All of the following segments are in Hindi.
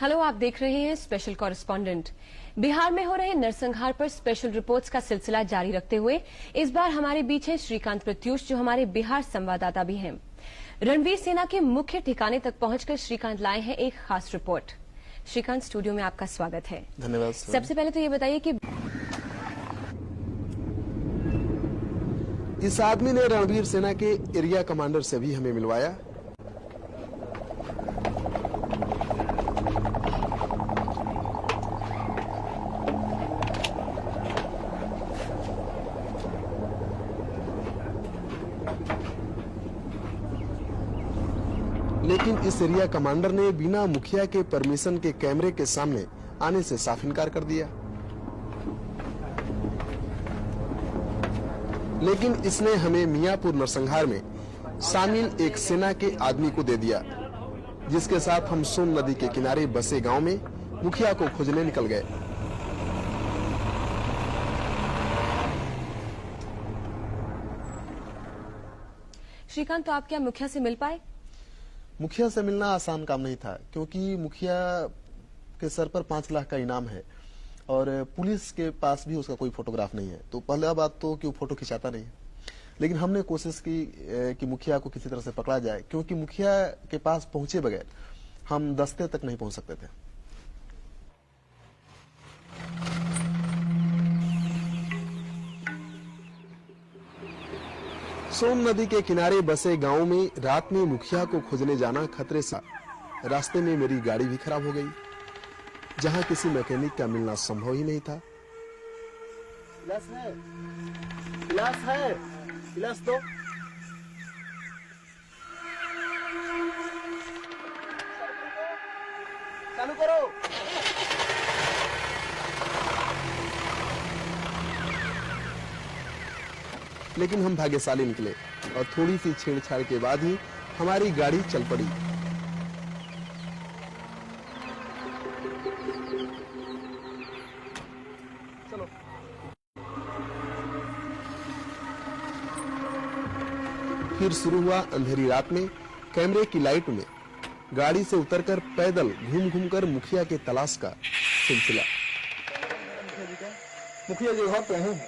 हेलो, आप देख रहे हैं स्पेशल कॉरेस्पॉन्डेंट। बिहार में हो रहे नरसंहार पर स्पेशल रिपोर्ट्स का सिलसिला जारी रखते हुए इस बार हमारे बीच है श्रीकांत प्रत्यूष, जो हमारे बिहार संवाददाता भी हैं। रणवीर सेना के मुख्य ठिकाने तक पहुंचकर श्रीकांत लाए हैं एक खास रिपोर्ट। श्रीकांत, स्टूडियो में आपका स्वागत है। धन्यवाद। सबसे पहले तो ये बताइए कि इस आदमी ने रणवीर सेना के एरिया कमांडर से भी हमें मिलवाया। लेकिन इस एरिया कमांडर ने बिना मुखिया के परमिशन के कैमरे के सामने आने से साफ इनकार कर दिया। लेकिन इसने हमें मियापुर नरसंहार में शामिल एक सेना के आदमी को दे दिया, जिसके साथ हम सोन नदी के किनारे बसे गांव में मुखिया को खोजने निकल गए। श्रीकांत, तो आप क्या मुखिया से मिल पाए? मुखिया से मिलना आसान काम नहीं था, क्योंकि मुखिया के सर पर 5 लाख का इनाम है और पुलिस के पास भी उसका कोई फोटोग्राफ नहीं है। तो पहला बात तो कि वो फोटो खिंचाता नहीं है। लेकिन हमने कोशिश की कि मुखिया को किसी तरह से पकड़ा जाए, क्योंकि मुखिया के पास पहुंचे बगैर हम दस्ते तक नहीं पहुंच सकते थे। सोन नदी के किनारे बसे गांव में रात में मुखिया को खोजने जाना खतरे सा। रास्ते में मेरी गाड़ी भी खराब हो गई, जहां किसी मैकेनिक का मिलना संभव ही नहीं था। गिलास है, गिलास है, गिलास दो। चालू करो। लेकिन हम भाग्यशाली निकले और थोड़ी सी छेड़छाड़ के बाद ही हमारी गाड़ी चल पड़ी। चलो। फिर शुरू हुआ अंधेरी रात में कैमरे की लाइट में गाड़ी से उतरकर पैदल घूम घूम कर मुखिया के तलाश का सिलसिला। मुखिया जी घर पे हैं।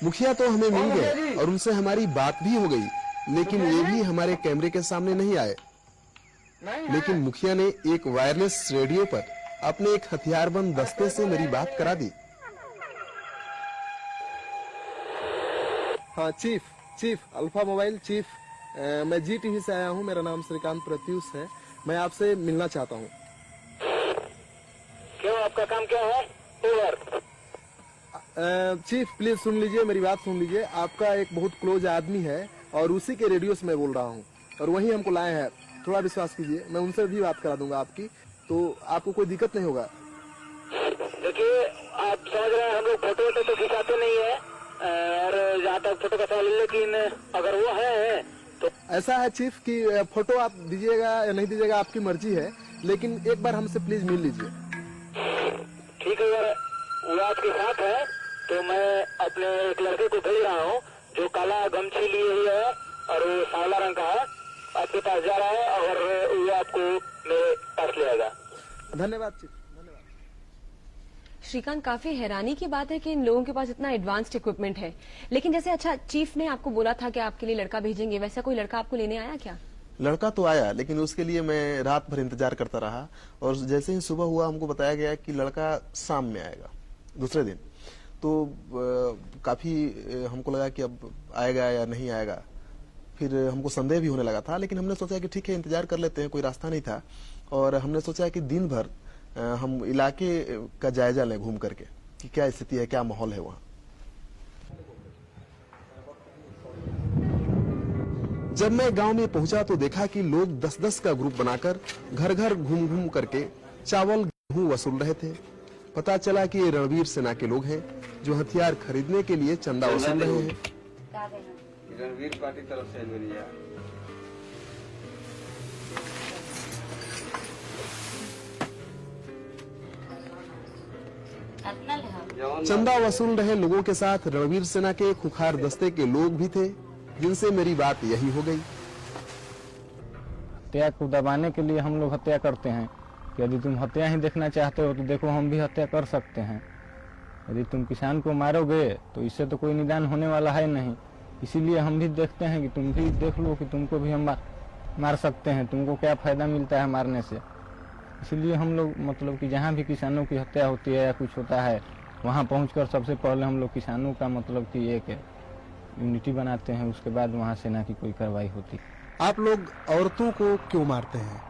मुखिया तो हमें मिल गए और उनसे हमारी बात भी हो गई, लेकिन वे भी हमारे कैमरे के सामने नहीं आए। लेकिन मुखिया ने एक वायरलेस रेडियो पर अपने एक हथियारबंद दस्ते से मेरी बात करा दी। हाँ चीफ अल्फा मोबाइल चीफ, मैं GTV से आया हूँ। मेरा नाम श्रीकांत प्रत्यूष है। मैं आपसे मिलना चाहता हूँ। क्यों, आपका काम क्या है? ओवर। चीफ प्लीज सुन लीजिए, मेरी बात सुन लीजिए। आपका एक बहुत क्लोज आदमी है और उसी के रेडियो से मैं बोल रहा हूँ और वही हमको लाए हैं। थोड़ा विश्वास कीजिए, मैं उनसे भी बात करा दूंगा आपकी, तो आपको कोई दिक्कत नहीं होगा। देखिए, आप समझ रहे हैं, हम लोग फोटो वोटो तो खिंचाते नहीं है और जहाँ तक फोटो का सवाल, लेकिन अगर वो है तो ऐसा है चीफ कि फोटो आप दीजिएगा या नहीं दीजिएगा आपकी मर्जी है, लेकिन एक बार हमसे प्लीज मिल लीजिए। ठीक है, अगर वो आपके साथ है तो मैं अपने एक लड़के को भेज रहा हूँ जो काला गमछी लिए हुए है और वो सांवला रंग का है, आपके पास जा रहा है और वो आपको मेरे पास ले आएगा। धन्यवाद चीफ, धन्यवाद। श्रीकांत, काफी हैरानी की बात है कि इन लोगों के पास इतना एडवांस्ड इक्विपमेंट है, लेकिन जैसे अच्छा चीफ ने आपको बोला था कि आपके लिए लड़का भेजेंगे, वैसा कोई लड़का आपको लेने आया क्या? लड़का तो आया, लेकिन उसके लिए मैं रात भर इंतजार करता रहा और जैसे ही सुबह हुआ हमको बताया गया कि लड़का शाम में आएगा दूसरे दिन। तो काफी हमको लगा कि अब आएगा या नहीं आएगा, फिर हमको संदेह भी होने लगा था, लेकिन हमने सोचा कि ठीक है इंतजार कर लेते हैं, कोई रास्ता नहीं था। और हमने सोचा कि दिन भर हम इलाके का जायजा लें घूम करके कि क्या स्थिति है, क्या माहौल है वहाँ। जब मैं गांव में पहुंचा तो देखा कि लोग 10-10 का ग्रुप बनाकर घर घर घूम घूम करके चावल गेहूं वसूल रहे थे। पता चला कि ये रणवीर सेना के लोग हैं जो हथियार खरीदने के लिए चंदा वसूल रहे हैं। रणवीर पार्टी तरफ से मिली है। चंदा वसूल रहे लोगों के साथ रणवीर सेना के खुखार दस्ते के लोग भी थे, जिनसे मेरी बात यही हो गई। हत्या को दबाने के लिए हम लोग हत्या करते हैं। यदि तुम हत्या ही देखना चाहते हो तो देखो हम भी हत्या कर सकते हैं। यदि तुम किसान को मारोगे तो इससे तो कोई निदान होने वाला है नहीं, इसीलिए हम भी देखते हैं कि तुम भी देख लो कि तुमको भी हम मार सकते हैं, तुमको क्या फायदा मिलता है मारने से। इसीलिए हम लोग मतलब कि जहाँ भी किसानों की हत्या होती है या कुछ होता है वहाँ पहुंचकर सबसे पहले हम लोग किसानों का मतलब कि एक यूनिटी बनाते हैं, उसके बाद वहाँ सेना की कोई कार्रवाई होती। आप लोग औरतों को क्यों मारते हैं?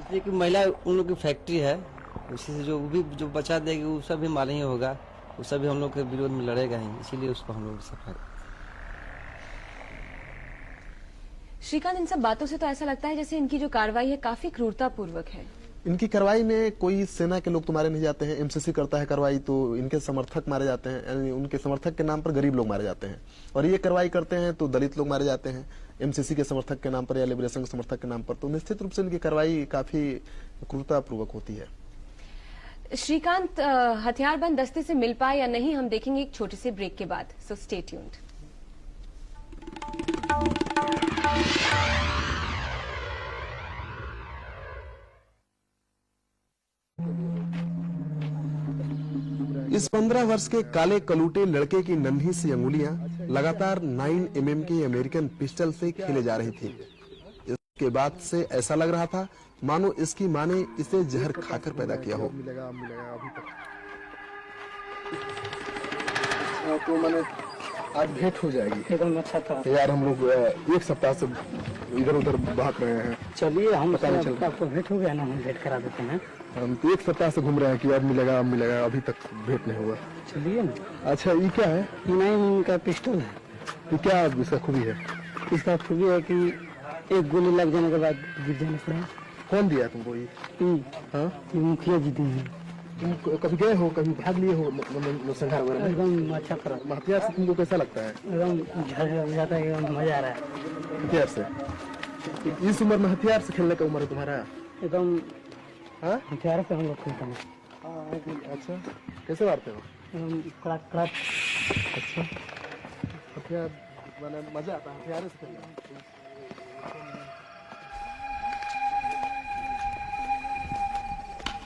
इसलिए कि महिला उन लोग की फैक्ट्री है, उसी से जो बचा देगी वो सब भी मालूम ही होगा, वो सब भी हम लोग के विरोध में लड़ेगा ही, इसीलिए उसको हम लोग सफाई। श्रीकांत, इन सब बातों से तो ऐसा लगता है जैसे इनकी जो कार्रवाई है काफी क्रूरतापूर्वक है। इनकी कार्रवाई में कोई सेना के लोग तो मारे नहीं जाते हैं, एमसीसी करता है कार्रवाई तो इनके समर्थक मारे जाते हैं, यानी उनके समर्थक के नाम पर गरीब लोग मारे जाते हैं। और ये कार्रवाई करते हैं तो दलित लोग मारे जाते हैं एमसीसी के समर्थक के नाम पर या लिबरेशन के समर्थक के नाम पर। तो निश्चित रूप से इनकी कार्रवाई काफी क्रूरतापूर्वक होती है। श्रीकांत, हथियारबंद दस्ते से मिल पाए या नहीं हम देखेंगे एक छोटे से ब्रेक के बाद, सो स्टे ट्यून्ड। इस 15 वर्ष के काले कलूटे लड़के की नन्ही सी अंगुलियां लगातार 9 mm के अमेरिकन पिस्टल से खेले जा रही थी। इसके बाद से ऐसा लग रहा था मानो इसकी मां ने इसे जहर खाकर पैदा किया हो। तो मैंने आज भेंट हो जाएगी। एकदम अच्छा था यार, हम लोग एक सप्ताह से इधर उधर भाग रहे हैं। चलिए हम आपको भेंट हो गया ना, हम भेंट करा देते हैं। हम तो एक सप्ताह से घूम रहे हैं कि अब मिलेगा, अभी तक भेंट नहीं हुआ। चलिए ना। अच्छा, ये क्या है? नहीं, इनका पिस्टल है। ये क्या इसका खूबी है? इसका खूबी है कि एक गोली लग जाने के बाद गिर जाने पर। कौन दिया तुमको ये? हाँ, ये मुखिया जी दी हैं। तुम कभी गए हो, कभी भाग लिए हो नरसंहार वगैरह में? एकदम अच्छा करा। हथियार से तुमको कैसा लगता है? एकदम झड़ जाता है, एकदम मजा आ रहा है हथियार से। इस उम्र में हथियार से खेलने का उम्र है तुम्हारा? एकदम। हाँ, हथियार से हम लोग खेलते हैं। अच्छा, कैसे मारते हो? एकदम कड़ाक कड़ाक। अच्छा, हथियार मैंने मजा आता है हथियार से खेलने।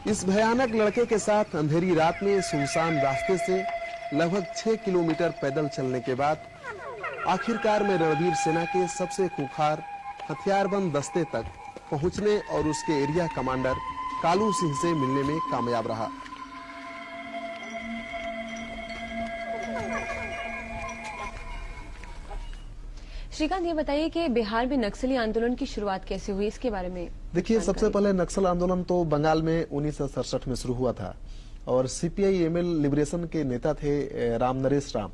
इस भयानक लड़के के साथ अंधेरी रात में सुनसान रास्ते से लगभग 6 किलोमीटर पैदल चलने के बाद आखिरकार मैं रणवीर सेना के सबसे खूंखार हथियारबंद दस्ते तक पहुंचने और उसके एरिया कमांडर कालू सिंह से मिलने में कामयाब रहा। श्रीकांत, ये बताइए कि बिहार में नक्सली आंदोलन की शुरुआत कैसे हुई, इसके बारे में देखिए, सबसे पहले नक्सल आंदोलन तो बंगाल में 1967 में शुरू हुआ था और सीपीआई एमएल लिबरेशन के नेता थे राम नरेश राम,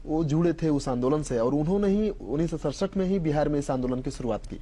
वो जुड़े थे उस आंदोलन से और उन्होंने ही 1967 में ही बिहार में इस आंदोलन की शुरुआत की।